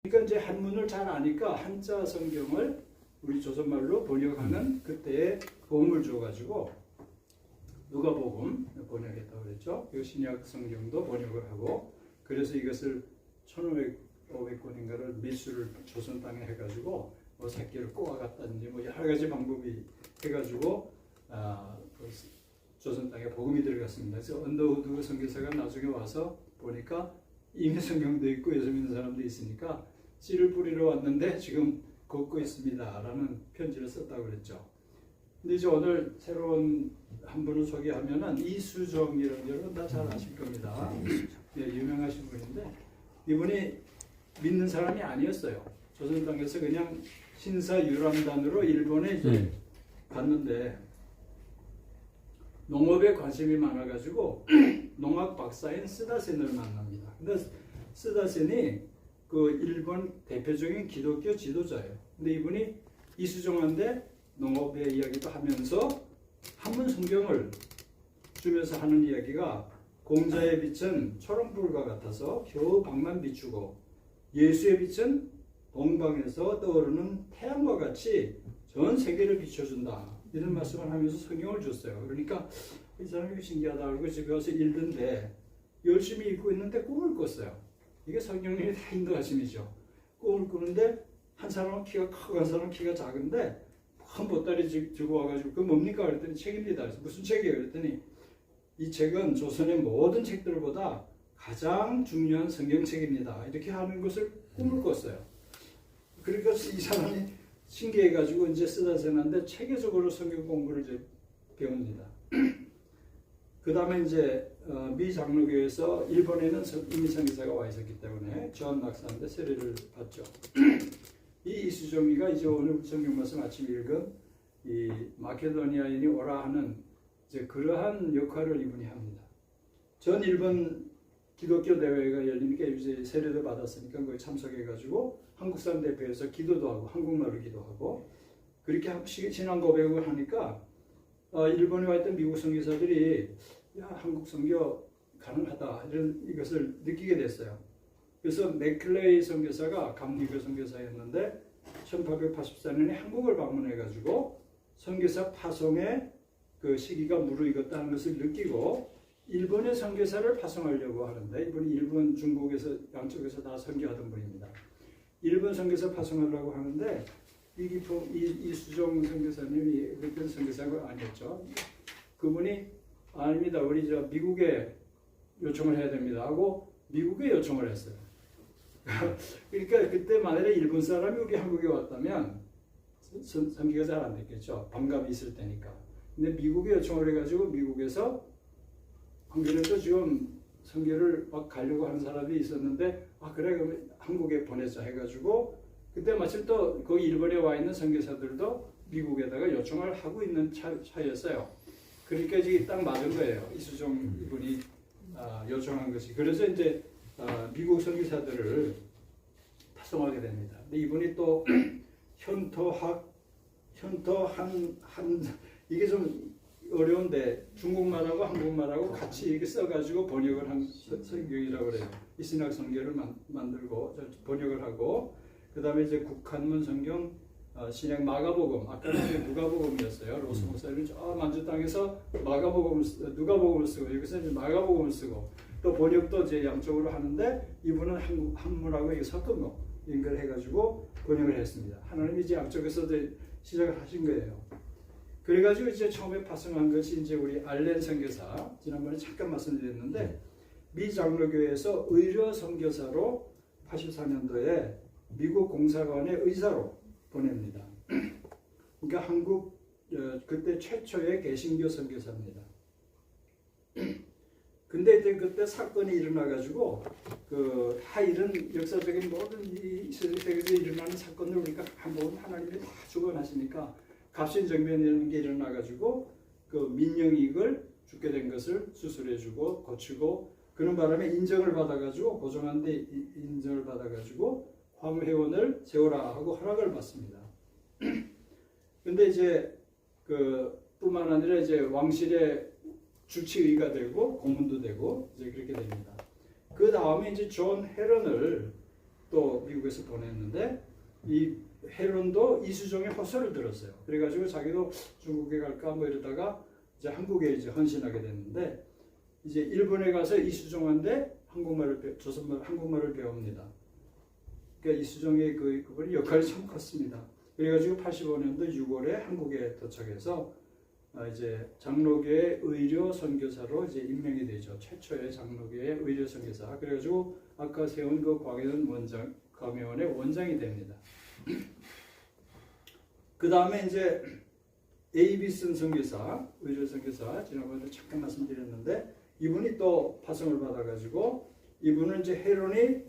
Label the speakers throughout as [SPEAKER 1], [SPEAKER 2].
[SPEAKER 1] 그러니까 이제 한문을 잘 아니까 한자 성경을 우리 조선말로 번역하는 그때의 도움을 줘가지고 누가복음 번역했다고 그랬죠. 이 신약 성경도 번역을 하고 그래서 이것을 1500권인가를 밀수를 조선 땅에 해가지고 뭐 새끼를 꼬아갔다든지 뭐 여러 가지 방법이 해가지고 그 조선 땅에 복음이 들어갔습니다. 그래서 언더우드 선교사가 나중에 와서 보니까 이미 성경도 있고 예수 믿는 사람도 있으니까 씨를 뿌리러 왔는데 지금 걷고 있습니다 라는 편지를 썼다고 그랬죠. 근데 이제 오늘 새로운 한 분을 소개하면은 이수정이라는 여러분 다 잘 아실 겁니다. 네, 유명하신 분인데 이분이 믿는 사람이 아니었어요. 조선 땅에서 그냥 신사 유람단으로 일본에 이제 갔는데 농업에 관심이 많아가지고 농학 박사인 스다센을 만납니다. 근데 스다센이 그 일본 대표적인 기독교 지도자예요. 근데 이분이 이수정한테 농업의 이야기도 하면서 한문 성경을 주면서 하는 이야기가 공자의 빛은 초롱불과 같아서 겨우 방만 비추고 예수의 빛은 동방에서 떠오르는 태양과 같이 전 세계를 비춰준다. 이런 말씀을 하면서 성경을 줬어요. 그러니까 이 사람이 신기하다 그러고 집에 와서 읽는데 열심히 읽고 있는데 꿈을 꿨어요. 이게 성경이 다 인도하심이죠. 꿈을 꾸는데 한 사람은 키가 크고 한 사람은 키가 작은데 큰 보따리 들고 와가지고 그 뭡니까? 그랬더니 책입니다. 그래서 무슨 책이에요? 그랬더니 이 책은 조선의 모든 책들보다 가장 중요한 성경책입니다. 이렇게 하는 것을 꿈을 꿨어요. 그러니까 이 사람이 신기해가지고 이제 스다센한테 체계적으로 성경 공부를 이제 배웁니다. 그 다음에 이제 미 장로교에서 일본에는 이미 선교사가 와 있었기 때문에 전 박사한테 세례를 받죠. 이 이수정이가 이제 오늘 성경 말씀 아침 읽은 이 마케도니아인이 오라 하는 이제 그러한 역할을 이분이 합니다. 전 일본 기독교 대회가 열리니까 이제 세례도 받았으니까 거기 참석해가지고 한국 사람 대표해서 기도도 하고 한국말로 기도하고 그렇게 신앙 고백을 하니까 일본에 와 있던 미국 선교사들이 야 한국 선교 가능하다 이런 이것을 느끼게 됐어요. 그래서 맥클레이 선교사가 감리교 선교사였는데 1884년에 한국을 방문해가지고 선교사 파송의 그 시기가 무르익었다는 것을 느끼고 일본의 선교사를 파송하려고 하는데 이분이 일본, 중국에서 양쪽에서 다 선교하던 분입니다. 일본 선교사 파송하려고 하는데 이수정 선교사님이 그런 선교사가 아니었죠. 그분이 아닙니다. 우리 저 미국에 요청을 해야 됩니다 하고 미국에 요청을 했어요. 그러니까 그때 만약에 일본 사람이 우리 한국에 왔다면 선교가 잘 안 됐겠죠. 반감이 있을 때니까. 근데 미국에 요청을 해가지고 미국에서 안 그래도 지금 선교를 막 가려고 하는 사람이 있었는데 그래 그러면 한국에 보내자 해가지고 그때 마침 또 거기 일본에 와 있는 선교사들도 미국에다가 요청을 하고 있는 차였어요. 그러니까 이게 딱 맞은 거예요. 이수정 이분이 요청한 것이. 그래서 이제 미국 선교사들을 파송하게 됩니다. 근데 이분이 또 현토한 이게 좀 어려운데 중국말하고 한국말하고 같이 이렇게 써가지고 번역을 한 성경이라고 그래요. 이 신약 성경을 만들고 번역을 하고 그 다음에 이제 국한문 성경 신약 마가복음 아까는 누가복음이었어요. 로스 목사님은 저 만주 땅에서 누가복음을 쓰고 여기서 이제 마가복음을 쓰고 또 번역도 이제 양쪽으로 하는데 이분은 한문하고 이게 섞은 거 연결해가지고 번역을 했습니다. 하나님이 이제 양쪽에서 시작을 하신 거예요. 그래가지고 이제 처음에 파송한 것이 이제 우리 알렌 선교사 지난번에 잠깐 말씀드렸는데 미 장로교에서 의료 선교사로 84년도에 미국 공사관의 의사로 보냅니다. 그러니까 한국 그때 최초의 개신교 선교사입니다. 근데 이제 그때 사건이 일어나가지고 이런 역사적인 모든 이 세계에서 일어나는 사건을 우리가 한번 하나님이 다 주관하시니까 갑신정변이라는 게 일어나가지고 그 민영이익을 죽게 된 것을 수술해주고 고치고 그런 바람에 인정을 받아가지고 고종한테 인정을 받아가지고 황회원을 세우라 하고 허락을 받습니다. 근데 이제 뿐만 아니라 이제 왕실의 주치의가 되고 고문도 되고 이제 그렇게 됩니다. 그 다음에 이제 존 헤런을 또 미국에서 보냈는데 이 헤론도 이수종의 호소를 들었어요. 그래가지고 자기도 중국에 갈까 뭐 이러다가 이제 한국에 이제 헌신하게 됐는데 이제 일본에 가서 이수종한테 한국말을 배웁니다. 그러니까 이수종의 그분이 역할이 참 컸습니다. 그래가지고 85년도 6월에 한국에 도착해서 이제 장로교의 의료 선교사로 이제 임명이 되죠. 최초의 장로교의 의료 선교사. 그래가지고 아까 세운 그 광해원의 원장이 됩니다. 그 다음에 이제 에이비슨 선교사, 의료 선교사 지난번에 잠깐 말씀드렸는데 이분이 또 파송을 받아가지고 이분은 이제 헤론이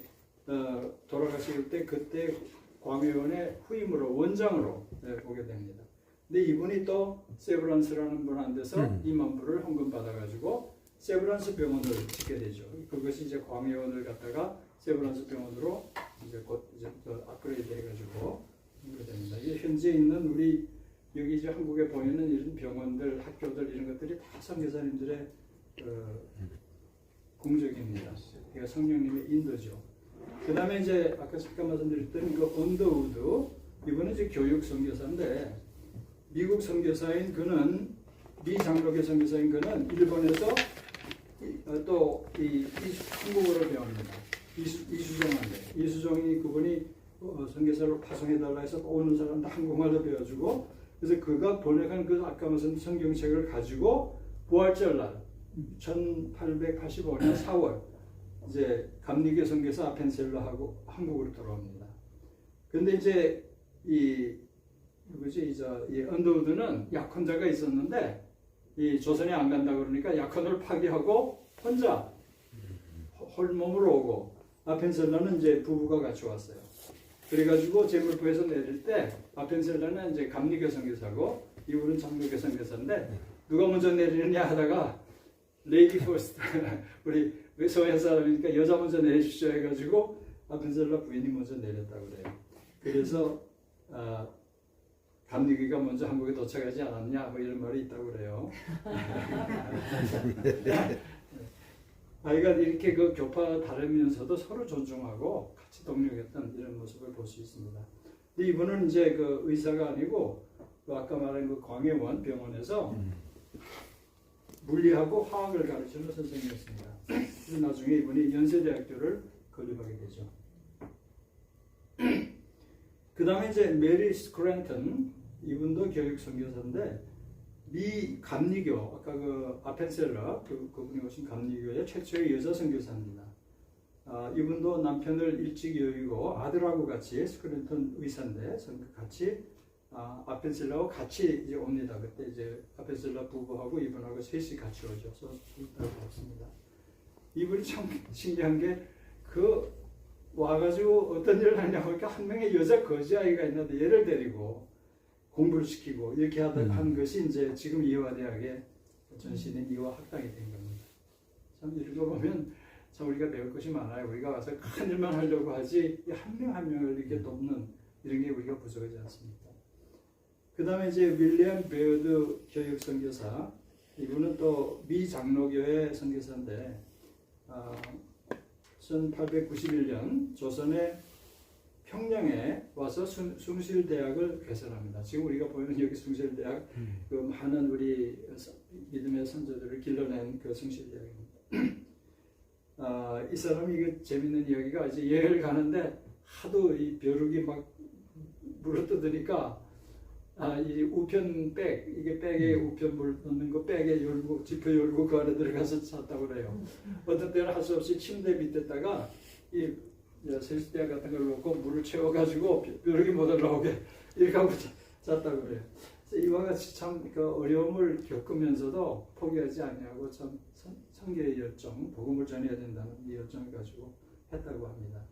[SPEAKER 1] 돌아가실 때 그때 광해원의 후임으로 원장으로 오게 됩니다. 근데 이분이 또 세브란스라는 분한테서 2만 불을 헌금 받아가지고 세브란스 병원을 짓게 되죠. 그것이 이제 광해원을 갖다가 세브란스 병원으로 이제 곧 이제 업그레이드 해가지고 하게 됩니다. 이게 현재 있는 우리 여기 이제 한국에 보이는 이런 병원들, 학교들 이런 것들이 다 선교사님들의 공적입니다. 그러니까 성령님의 인도죠. 그 다음에 이제 아까 잠깐 말씀드렸던 그 언더우드 이분은 이제 교육 선교사인데 미국 선교사인 그는 미장로교 선교사인 그는 일본에서 또 이 한국어를 배웁니다. 이수종한테 이수종이 그분이 선교사로 파송해달라 해서 오는 사람도 한국말로 배워주고 그래서 그가 번역한 그 아까 말씀 성경책을 가지고 부활절날 1885년 4월 이제 감리교 선교사 아펜셀러하고 한국으로 돌아옵니다. 근데 이제 이 언더우드는 약혼자가 있었는데 이 조선에 안 간다 그러니까 약혼을 파기하고 혼자 홀몸으로 오고 아펜셀러는 이제 부부가 같이 왔어요. 그래가지고 제물포에서 내릴 때 아펜셀러는 이제 감리교 선교사고 이분은 장로교 선교사인데 누가 먼저 내리느냐 하다가 레이디 퍼스트 우리 소외 사람이니까 여자 먼저 내리십시오 해가지고 아펜셀러 부인이 먼저 내렸다고 그래요. 그래서 감리교가 먼저 한국에 도착하지 않았냐 뭐 이런 말이 있다고 그래요. 아이가 이렇게 그 교파 다르면서도 서로 존중하고 같이 동력했던 이런 모습을 볼 수 있습니다. 근데 이분은 이제 그 의사가 아니고 그 아까 말한 그 광해원 병원에서 물리하고 화학을 가르치는 선생님이었습니다. 그래서 나중에 이분이 연세대학교를 건립하게 되죠. 그 다음에 이제 메리 스크랜턴 이분도 교육 선교사인데 미 감리교 아까 그 아펜셀러 그분이 오신 감리교의 최초의 여자 선교사입니다. 이분도 남편을 일찍 여의고 아들하고 같이 스크랜턴 의사인데 같이 아펜셀러하고 같이 이제 옵니다. 그때 이제 아펜셀러 부부하고 이분하고 셋이 같이 오죠. 그래서 봤습니다. 이분이 참 신기한 게 그 와가지고 어떤 일을 하냐고 하니까 한 명의 여자 거지아이가 있는데 얘를 데리고 공부를 시키고 이렇게 한 것이 이제 지금 이화대학의 전신인 이화학당이 된 겁니다. 참 이런 거 보면 참 우리가 배울 것이 많아요. 우리가 와서 큰 일만 하려고 하지 한 명 한 명을 이렇게 돕는 이런 게 우리가 부족하지 않습니까? 그 다음에 이제 윌리엄 베어드 교육 선교사 이분은 또 미 장로교의 선교사인데 1891년 조선의 평양에 와서 숭실대학을 개설합니다. 지금 우리가 보이는 여기 숭실대학 그 많은 우리 믿음의 선조들을 길러낸 그 숭실대학입니다. 이 사람이 이게 재밌는 이야기가 이제 여행을 가는데 하도 이 벼룩이 막 물어뜯으니까 이 우편백 이게 백에 우편물 넣는 거 백에 열고 지퍼 열고 그 안에 들어가서 잤다고 그래요. 어떤 때는 할 수 없이 침대 밑에다가 이 세수대야 같은 걸 놓고 물을 채워가지고 벼룩이 못 올라오게 이렇게 하고 잤다고 그래요. 그래서 이와 같이 참 그 어려움을 겪으면서도 포기하지 아니하고 참 선교의 열정, 복음을 전해야 된다는 이 열정을 가지고 했다고 합니다.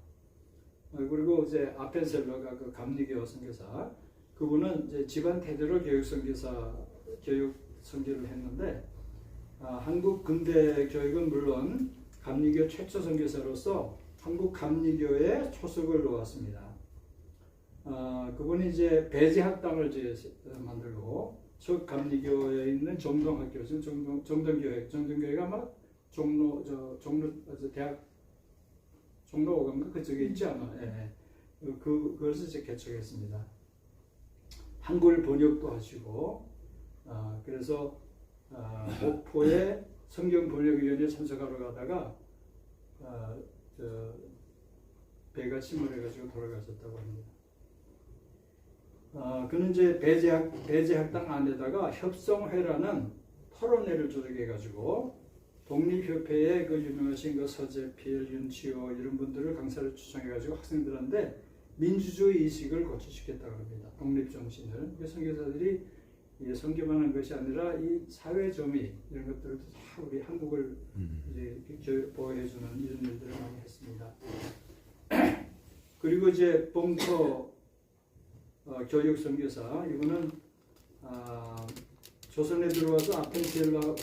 [SPEAKER 1] 그리고 이제 아펜셀러가 그 감리교 선교사 그분은 이제 집안 대대로 교육 선교를 했는데 한국 근대 교육은 물론 감리교 최초 선교사로서 한국 감리교의 초석을 놓았습니다. 그분이 이제 배제학당을 만들고 첫 감리교에 있는 정동학교, 정동교회가 막 대학 종로 5가인가 그쪽에 있지 않아? 예. 그것을 이제 개척했습니다. 한글 번역도 하시고, 그래서 목포에 성경 번역위원회 참석하러 가다가 배가 침몰해가지고 돌아가셨다고 합니다. 그는 이제 배제학당 안에다가 협성회라는 토론회를 조직해가지고 독립협회의 그 유명하신 그 서재필, 윤치호 이런 분들을 강사를 초청해가지고 학생들한테 민주주의 의식을 고취시켰다고 합니다. 독립 정신을. 선교사들이 선교만 한 것이 아니라 이 사회 정의 이런 것들을 다 우리 한국을 이제 보호해주는 이런 일들을 많이 했습니다. 그리고 이제 봉터 교육 선교사 이거는 조선에 들어와서 아펜티엘라가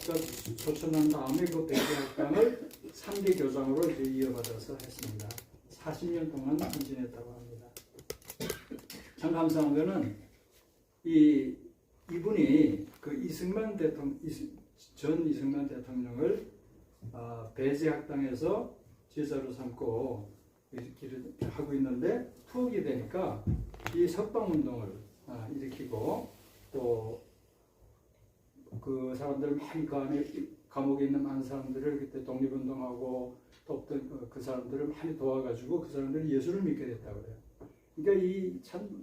[SPEAKER 1] 초청한 다음에 그 백제학당을 3대 교장으로 이제 이어받아서 했습니다. 40년 동안 헌신했다고 합니다. 참 감사한 거는 이분이 그 이승만 대통령, 전 이승만 대통령을 배제학당에서 제자로 삼고 길을 하고 있는데 투옥이 되니까 이 석방운동을 일으키고 또 그 사람들 많이 그 안에 감옥에 있는 많은 사람들을 그때 독립운동하고 또 그 사람들을 많이 도와가지고 그 사람들이 예수를 믿게 됐다고 그래요. 그러니까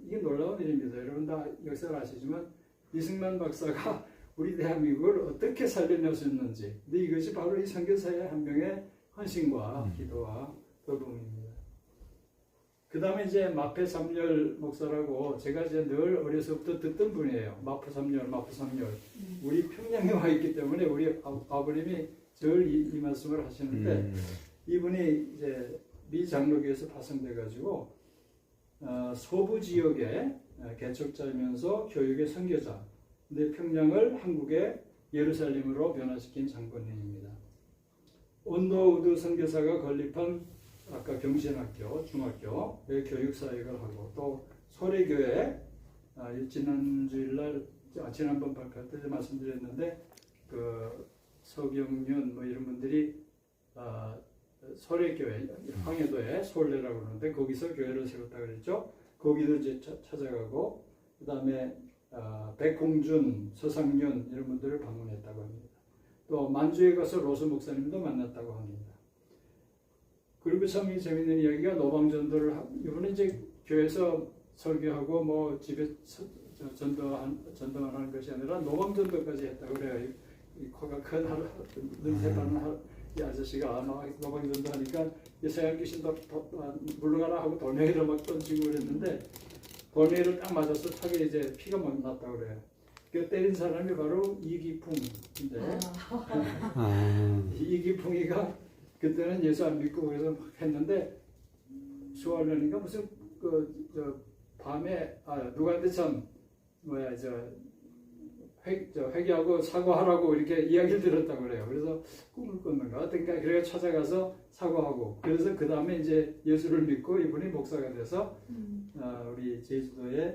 [SPEAKER 1] 이게 놀라운 일입니다. 여러분 다 역사를 아시지만 이승만 박사가 우리 대한민국을 어떻게 살려낼 수 있는지. 근데 이것이 바로 이 선교사의 한 명의 헌신과 기도와 도움입니다. 그 다음에 이제 마페 삼열 목사라고 제가 이제 늘 어려서부터 듣던 분이에요. 마페 삼열. 우리 평양에 와 있기 때문에 우리 아버님이 늘 이 말씀을 하시는데 이분이 이제 미 장로교에서 파송돼가지고 소부 지역의 개척자이면서 교육의 선교자. 근데 평양을 한국의 예루살렘으로 변화시킨 장본인입니다. 온도우드 선교사가 건립한 아까 경신학교, 중학교의 교육사역을 하고 또 소래교회 지난 주일날 지난번 발표 때 말씀드렸는데 그 서경윤 뭐 이런 분들이 소래교회 황해도에 솔레라고 그러는데 거기서 교회를 세웠다고 그랬죠. 거기도 이제 찾아가고 그 다음에 백홍준, 서상윤 이런 분들을 방문했다고 합니다. 또 만주에 가서 로스 목사님도 만났다고 합니다. 그리고 참 재밌는 이야기가 노방전도를 이번에 이제 교회에서 설교하고 뭐 집에 전도만 하는 것이 아니라 노방전도까지 했다고 그래요. 이 코가 큰 눈새 많은 이 아저씨가 막 노방전도 하니까 이서양 귀신도 물러가라 하고 돌멩이를 막 던지고 그랬는데 돌멩이를 딱 맞아서 턱에 이제 피가 막 났다고 그래요. 그 때린 사람이 바로 이기풍인데 이기풍이가 그때는 예수 안 믿고 그래서 막 했는데 수월년인가 무슨 밤에 누구한테 참 회개하고 사과하라고 이렇게 이야기를 들었다고 그래요. 그래서 꿈을 꿨는가 어떤가 그래서 찾아가서 사과하고 그래서 그 다음에 이제 예수를 믿고 이분이 목사가 돼서 우리 제주도에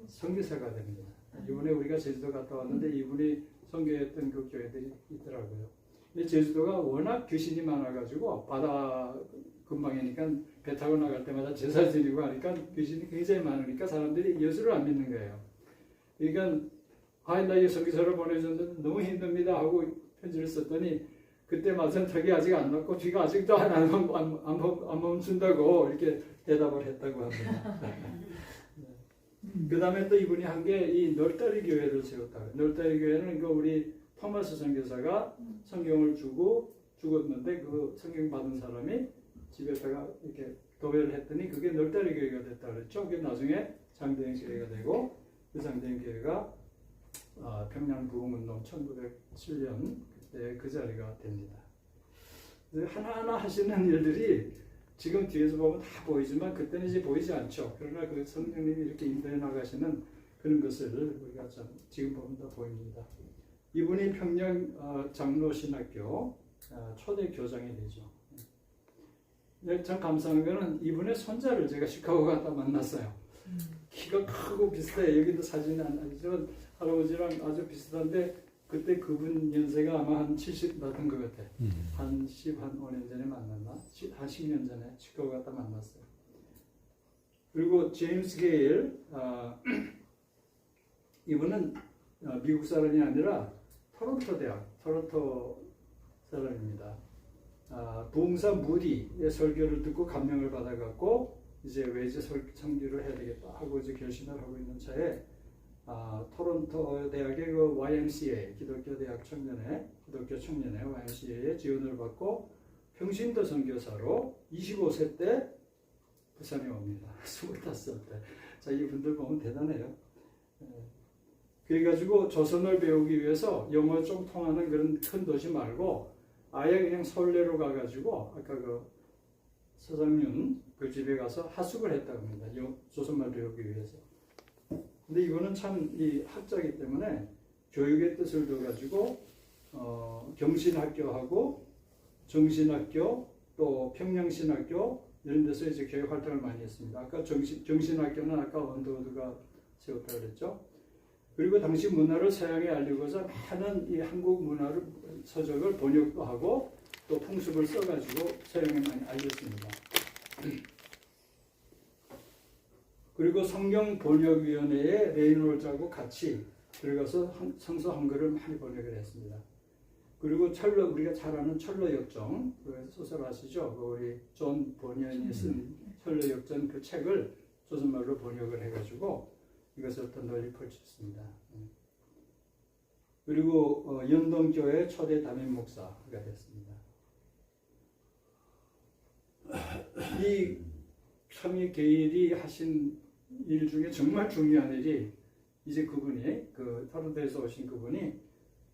[SPEAKER 1] 선교사가 됩니다. 이번에 우리가 제주도 갔다 왔는데 이분이 선교했던 그 교회들이 있더라고요. 근데 제주도가 워낙 귀신이 많아가지고 바다 근방이니까 배 타고 나갈 때마다 제사 지내고 하니까 귀신이 굉장히 많으니까 사람들이 예수를 안 믿는 거예요. 그러니까 나 이 선교사를 보내줬는데 너무 힘듭니다 하고 편지를 썼더니 그때 마침 턱이 아직 안 났고 비가 아직도 안 멈춘다고 이렇게 대답을 했다고 합니다. 그 다음에 또 이분이 한 게 이 널다리 교회를 세웠다. 널다리 교회는 그 우리 토마스 선교사가 성경을 주고 죽었는데 그 성경 받은 사람이 집에다가 이렇게 도배를 했더니 그게 널다리 교회가 됐다 그랬죠. 그게 나중에 장대영 교회가 되고 그 장대영 교회가 평양 부흥운동 1907년 그때 그 자리가 됩니다. 하나하나 하시는 일들이 지금 뒤에서 보면 다 보이지만 그때는 이제 보이지 않죠. 그러나 그 성령님이 이렇게 인도해 나가시는 그런 것을 우리가 참 지금 보면 다 보입니다. 이분이 평양 장로신학교 초대 교장이 되죠. 참 감사한 거는 이분의 손자를 제가 시카고 갔다 만났어요. 키가 크고 비슷해. 여기도 사진이 안 나지만 할아버지랑 아주 비슷한데 그때 그분 연세가 아마 한 70 났던 것 같아. 한 15년 전에 만났나? 한 10년 전에 시카고 갔다 만났어요. 그리고 제임스 게일, 이분은 미국 사람이 아니라 토론토 대학, 토론토 사람입니다. 부흥사 무디의 설교를 듣고 감명을 받아갖고 이제 외제 선교를 해야 되겠다 하고 이제 결심을 하고 있는 차에 토론토 대학의 그 YMCA 기독교 청년회 YMCA의 지원을 받고 평신도 선교사로 25세 때 부산에 옵니다. 25살 때. 자, 이분들 보면 대단해요. 그래가지고 조선어를 배우기 위해서 영어 좀 통하는 그런 큰 도시 말고 아예 그냥 서울내로 가가지고 아까 그 서장윤 그 집에 가서 하숙을 했다고 합니다. 조선말 배우기 위해서. 근데 이거는 참 이 학자이기 때문에 교육의 뜻을 둬가지고 경신학교하고 정신학교 또 평양신학교 이런 데서 이제 교육 활동을 많이 했습니다. 아까 정신학교는 아까 원더우드가 세웠다고 그랬죠. 그리고 당시 문화를 서양에 알리고자 많은 이 한국 문화를 서적을 번역도 하고 또 풍습을 써가지고 서양에 많이 알렸습니다. 그리고 성경번역위원회에 레이놀즈하고 같이 들어가서 성서 한글을 많이 번역을 했습니다. 그리고 우리가 잘 아는 철로역정, 그 소설 아시죠? 우리 존 버니언이 쓴 철로역정 그 책을 조선말로 번역을 해가지고 이것을 더 널리 펼쳤습니다. 그리고 연동교회 초대 담임 목사가 됐습니다. 이 게일이 하신 일 중에 정말 중요한 일이 이제 그분이 그 토론토에서 오신 그분이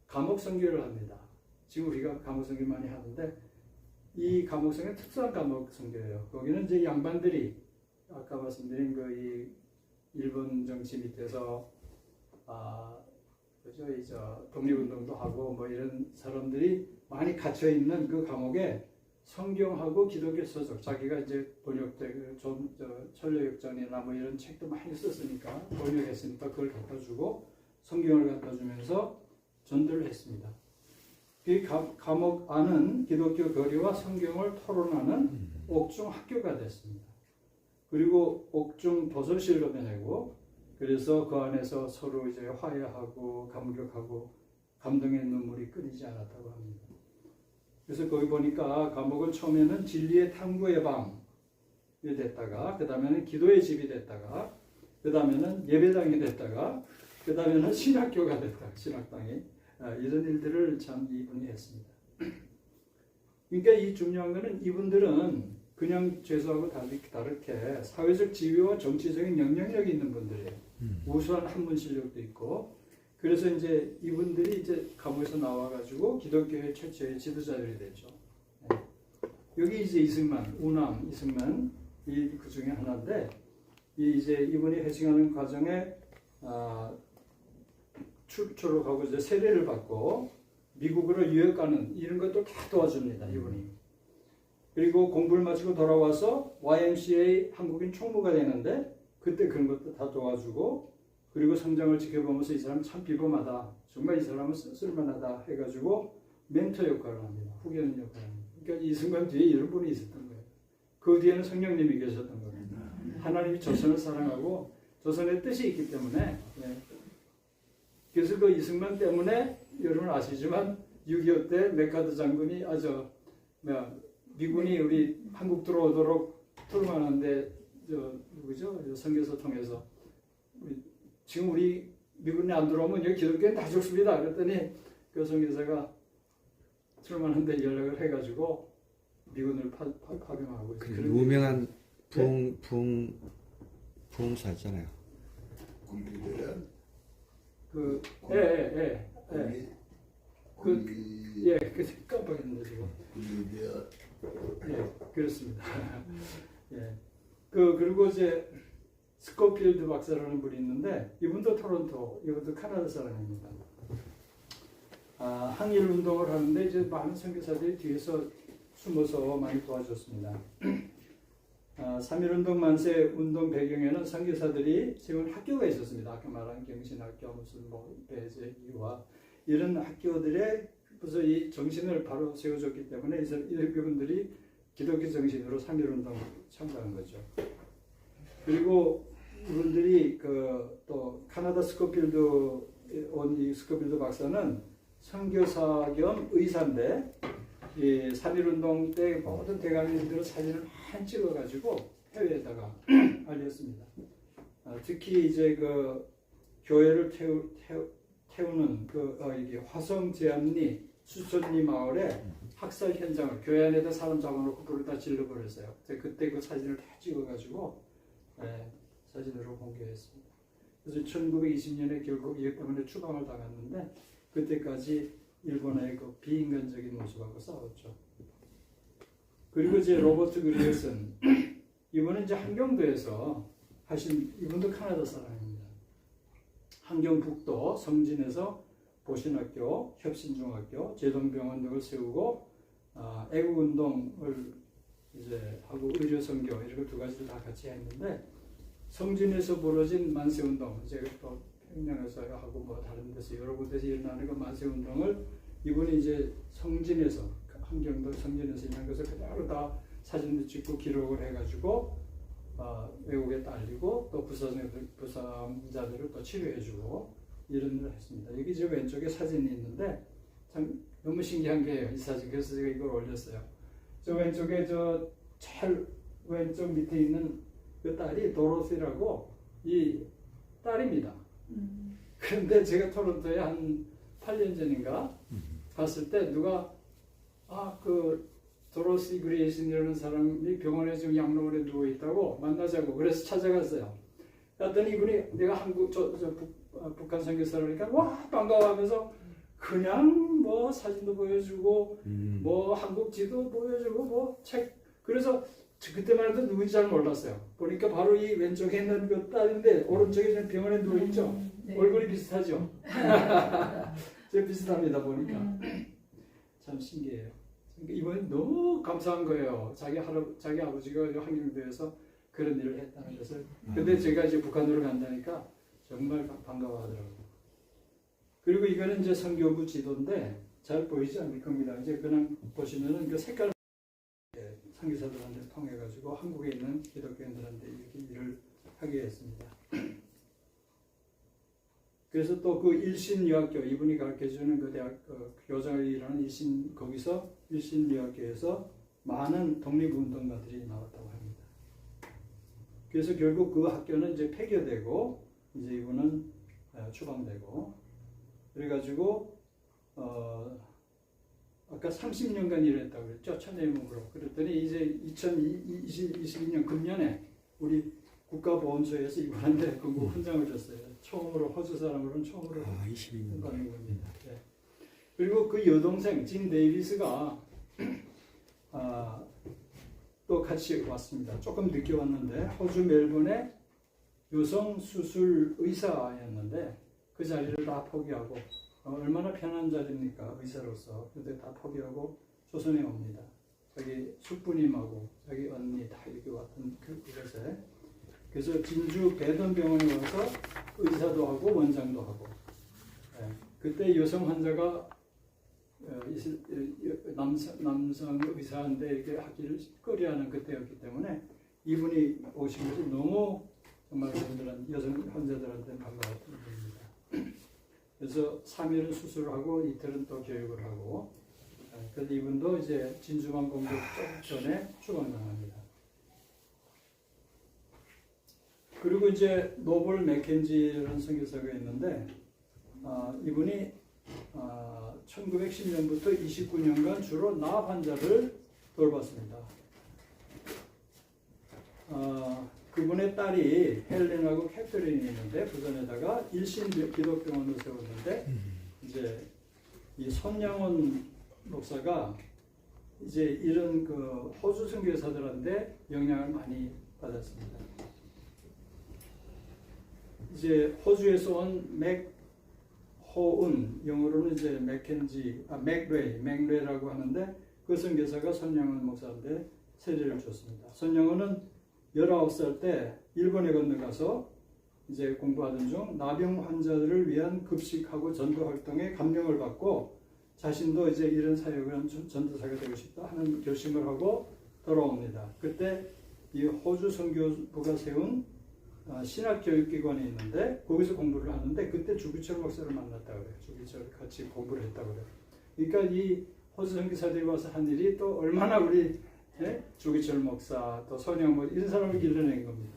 [SPEAKER 1] 감옥 선교를 합니다. 지금 우리가 감옥 선교 많이 하는데 이 감옥 선교 특수한 감옥 선교예요. 거기는 이제 양반들이 아까 말씀드린 이 일본 정치 밑에서 그죠? 이제 독립운동도 하고 뭐 이런 사람들이 많이 갇혀 있는 그 감옥에 성경하고 기독교 서적 자기가 이제 번역된 철로역전이나 뭐 이런 책도 많이 썼으니까 번역했으니까 그걸 갖다 주고 성경을 갖다 주면서 전도를 했습니다. 그 감옥 안은 기독교 교리와 성경을 토론하는 옥중 학교가 됐습니다. 그리고 옥중 도서실로 내고 그래서 그 안에서 서로 이제 화해하고 감격하고 감동의 눈물이 끊이지 않았다고 합니다. 그래서 거기 보니까 감옥은 처음에는 진리의 탐구의 방이 됐다가 그 다음에는 기도의 집이 됐다가 그 다음에는 예배당이 됐다가 그 다음에는 신학교가 됐다. 신학당이 이런 일들을 참 이분이 했습니다. 그러니까 이 중요한 거는 이분들은 그냥 죄수하고 다르게 사회적 지위와 정치적인 영향력이 있는 분들이에요. 우수한 한문 실력도 있고 그래서 이제 이분들이 이제 감옥에서 나와가지고 기독교의 최초의 지도자들이 되죠. 여기 이제 이승만, 우남 이승만 그 중에 하나인데 이제 이분이 회심하는 과정에 졸업하고 이제 세례를 받고 미국으로 유학 가는 이런 것도 다 도와줍니다. 이분이. 그리고 공부를 마치고 돌아와서 YMCA 한국인 총무가 되는데 그때 그런 것도 다 도와주고 그리고 성장을 지켜보면서 이 사람 참 비범하다. 정말 이 사람은 쓸만하다 해가지고 멘토 역할을 합니다. 후견 역할을 합니다. 그러니까 이승만 뒤에 이런 분이 있었던 거예요. 그 뒤에는 성령님이 계셨던 겁니다. 하나님이 조선을 사랑하고 조선의 뜻이 있기 때문에 그래서 그 이승만 때문에 여러분 아시지만 6.25 때 맥카드 장군이 미군이 우리 한국 들어오도록 tulman한데 누구죠? 선교사 통해서 지금 우리 미군이 안 들어오면 여기 기독교는 다 죽습니다. 그랬더니 그 선교사가 tulman한데 연락을 해가지고 미군을 파병하고
[SPEAKER 2] 그 유명한 부흥사잖아요.
[SPEAKER 1] 깜빡했는데 지금. 그렇습니다. 그리고 이제 스코필드 박사라는 분이 있는데 이분도 토론토, 이분도 카나다 사람입니다. 항일 운동을 하는데 이제 많은 선교사들이 뒤에서 숨어서 많이 도와줬습니다. 3.1운동 만세 운동 배경에는 선교사들이 세운 학교가 있었습니다. 아까 말한 경신학교, 무슨 배제, 이화 이런 학교들의 그래서 이 정신을 바로 세워줬기 때문에 이분들이 기독교 정신으로 3.1운동을 참가한 거죠. 그리고 이분들이 또 카나다 스코필드 온 이 스코필드 박사는 선교사 겸 의사인데 이 3.1운동 때 모든 대강인들의 사진을 많이 찍어가지고 해외에다가 알렸습니다. 특히 이제 그 교회를 태우는 이게 화성 제암리 수천리 마을의 학살 현장을 교회 안에다 사람 잡아놓고 불을 다 질러버렸어요. 그때 그 사진을 다 찍어가지고 사진으로 공개했습니다. 그래서 1920년에 결국 이것 때문에 추방을 당했는데 그때까지 일본의 그 비인간적인 모습하고 싸웠죠. 그리고 이제 로버트 그리어슨 이분은 이제 한경도에서 하신 이분도 카나다 사람입니다. 한경북도 성진에서 보신학교, 협신중학교, 제동병원 등을 세우고 애국운동을 이제 하고 의료선교 이렇게 두 가지를 다 같이 했는데 성진에서 벌어진 만세운동 이제 또 평양에서 하고 뭐 다른 데서 여러 군데서 일어나는 그 만세운동을 이분이 이제 성진에서 한경도 성진에서 일어난 것을 그대로 다 사진도 찍고 기록을 해가지고 외국에 딸리고 또 부상자들을 또 치료해주고 이런 일을 했습니다. 여기 저 왼쪽에 사진이 있는데 참 너무 신기한 게요. 이 사진. 그래서 제가 이걸 올렸어요. 저 왼쪽에 저 제일 왼쪽 밑에 있는 그 딸이 도로시라고 이 딸입니다. 그런데 제가 토론토에 한 8년 전인가 갔을 때 누가 그 도로시 그레이슨이라는 사람이 병원에 지금 양로원에 누워 있다고 만나자고 그래서 찾아갔어요. 그랬더니 이분이 내가 북한 선교사라니까 와 반가워하면서 그냥 뭐 사진도 보여주고 뭐 한국 지도 보여주고 뭐 책 그래서 그때만 해도 누군지 잘 몰랐어요. 보니까 바로 이 왼쪽에 있는 그 딸인데 오른쪽에 병원에 누워 있죠.
[SPEAKER 3] 네.
[SPEAKER 1] 얼굴이 비슷하죠. 제 비슷합니다 보니까 참 신기해요. 이번에 너무 감사한 거예요. 자기 아버지가 한경도에서 그런 일을 했다는 것을. 근데 제가 이제 북한으로 간다니까 정말 반가워하더라고요. 그리고 이거는 이제 선교부 지도인데 잘 보이지 않을 겁니다. 이제 그냥 보시면은 그 색깔 선교사들한테 통해 가지고 한국에 있는 기독교인들한테 이렇게 일을 하게 했습니다. 그래서 또 그 일신유학교 이분이 가르쳐주는 그 대학 교장이라는 거기서 일신유학교에서 많은 독립운동가들이 나왔다고 합니다. 그래서 결국 그 학교는 이제 폐교되고 이제 이분은 추방되고 그래가지고 아까 30년간 일했다고 그랬죠. 천혜문으로. 그랬더니 이제 2022년 금년에 우리 국가보훈처에서 이분한테 근무 훈장을 줬어요. 처음으로 호주 사람으로는 처음으로
[SPEAKER 2] 22년
[SPEAKER 1] 받는 겁니다. 네. 그리고 그 여동생 진 데이비스가 또 같이 왔습니다. 조금 늦게 왔는데 호주 멜번의 여성 수술 의사였는데 그 자리를 다 포기하고 얼마나 편한 자리입니까 의사로서. 근데 다 포기하고 조선에 옵니다. 자기 숙부님하고 자기 언니 다 이렇게 왔던 그곳에. 그래서 진주 배돈병원에 와서 의사도 하고 원장도 하고. 네. 그때 여성 환자가 남성 의사인데 이렇게 하기를 꺼려하는 그때였기 때문에 이분이 오신 것이 너무 정말 여성 환자들한테 반가웠던 분입니다. 그래서 3일은 수술을 하고 이틀은 또 교육을 하고 그래서 이분도 이제 진주만 공격 좀 전에 추방당합니다. 그리고 이제 노벌 맥켄지라는 선교사가 있는데 이분이 1910년부터 29년간 주로 나 환자를 돌봤습니다. 그분의 딸이 헬렌하고 캐터린이 있는데 부산에다가 일신 기독병원을 세웠는데 이제 이 손양원 목사가 이제 이런 그 호주 선교사들한테 영향을 많이 받았습니다. 이제 호주에서 온 맥호은 영어로는 이제 맥레이라고 하는데 그 선교사가 손양원 목사한테 세례를 줬습니다. 손양원은 19살 때 일본에 건너가서 이제 공부하던 중 나병 환자들을 위한 급식하고 전도 활동에 감명을 받고 자신도 이제 이런 사역을 한 전도사가 되고 싶다 하는 결심을 하고 돌아옵니다. 그때 이 호주 선교부가 세운 신학교육기관이 있는데 거기서 공부를 하는데 그때 주기철 목사를 만났다 그래요. 주기철 같이 공부를 했다 그래요. 그러니까 이 호주 선교사들이 와서 한 일이 또 얼마나 우리 주기철 목사 또 손영 뭐 이런 사람을 길러낸 겁니다.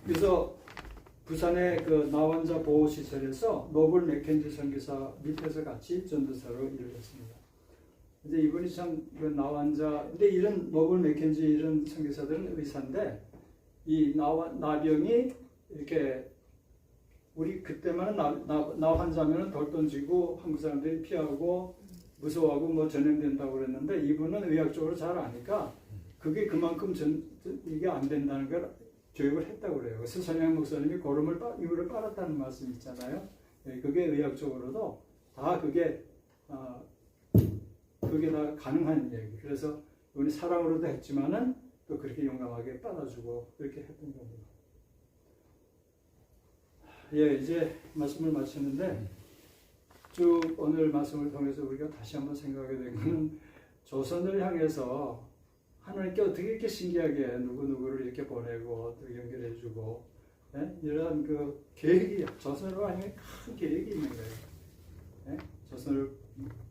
[SPEAKER 1] 그래서 부산의 그 나환자 보호시설에서 노블 맥켄지 선교사 밑에서 같이 전도사로 일을 했습니다. 이제 이분이 참 그 나환자, 근데 이런 노블 맥켄지 이런 선교사들은 의사인데 이 나병이 이렇게 우리 그때만은 나 환자면은 돌 던지고 한국 사람들이 피하고 무서워하고 뭐 전염된다고 그랬는데 이분은 의학적으로 잘 아니까 그게 그만큼 이게 안 된다는 걸 교육을 했다고 그래요. 그래서 선양 목사님이 이불을 빨았다는 말씀 있잖아요. 그게 의학적으로도 다 그게 다 가능한 얘기. 그래서 이분이 사랑으로도 했지만은 또 그렇게 용감하게 빨아주고 그렇게 했던 겁니다. 예, 이제 말씀을 마치는데 쭉 오늘 말씀을 통해서 우리가 다시 한번 생각하게 된 것은 조선을 향해서 하나님께 어떻게 이렇게 신기하게 누구누구를 이렇게 보내고 또 연결해주고 이런 그 계획이 조선으로 하나님의 큰 계획이 있는 거예요. 조선을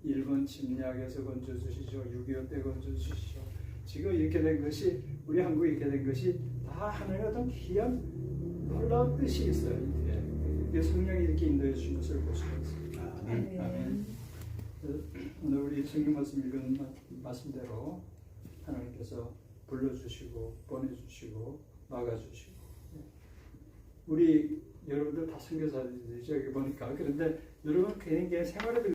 [SPEAKER 1] 일본 침략에서 건져주시죠. 6.25 때 건져주시죠. 지금 이렇게 된 것이 우리 한국이 이렇게 된 것이 다 하나님의 어떤 귀한 놀라운 뜻이 있어요. 이게 성령이 이렇게 인도해 주신 것을 볼 수가 있습니다. 아멘. 오늘 우리 성경 말씀 읽은 말씀대로 하나님께서 불러주시고 보내주시고 막아주시고 우리 여러분들 다 선교사들이죠. 여기 보니까. 그런데 여러분 개인의 생활에도